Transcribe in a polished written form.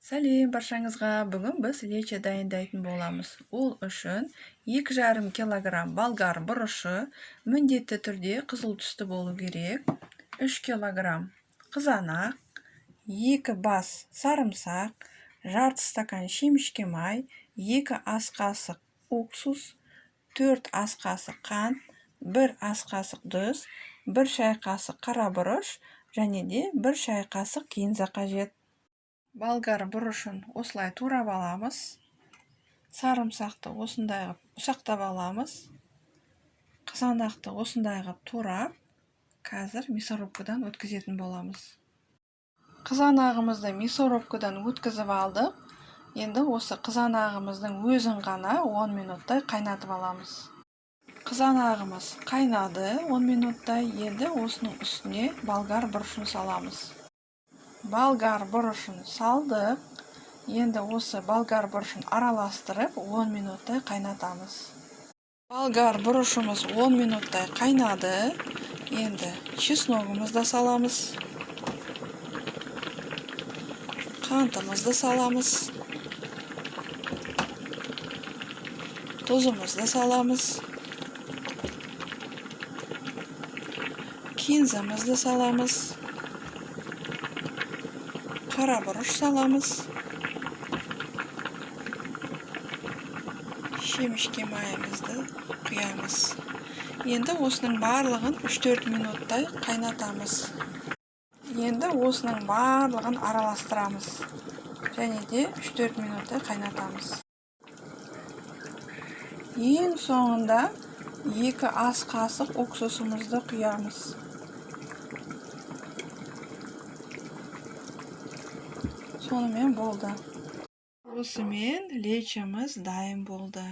Сәлем баршаңызға. Бүгін біз лечо дайындайтын боламыз. Ол үшін 2,5 килограмм болгар бұрышы міндетті түрде қызыл түсті болу керек. 3 килограмм қызанақ, 2 бас сарымсақ, жарты стакан шемішке май, 2 ас қасық уксус, 4 ас қасық қант, 1 ас қасық тұз, 1 шай қасық қара бұрыш және де 1 шай қасық кинза қажет. Болгар бұрышын осылай турап аламыз. Сарымсақты осындай ғып ұсақтап аламыз. Қызанақты осындай ғып турап, қазір мясорубкадан өткізетін боламыз. Қызанағымызды мясорубкадан өткізіп алдық. Енді осы қызанағымыздың өзін ғана 10 минуттай қайнатып аламыз. Қызанағымыз қайнады 10 минуттай. Енді осының үстіне болгар бұрышын саламыз. Болгар бұрышын салдық. Енді осы болгар бұрышын араластырып 10 минуттай қайнатамыз. Болгар бұрышымыз 10 минуттай қайнады. Енді чесногымызды саламыз. Қантымызды саламыз. Тұзымызды саламыз. Кинзамызды саламыз. Қара бұрыш саламыз. Шемішке майымызды құямыз. Енді осының барлығын 3-4 минуттай қайнатамыз. Енді осының барлығын араластырамыз. Және де 3-4 минуттай қайнатамыз. Ең соңында 2 ас қасық уксусымызды құямыз. Сонымен болды. Осымен лечомыз дайын болды.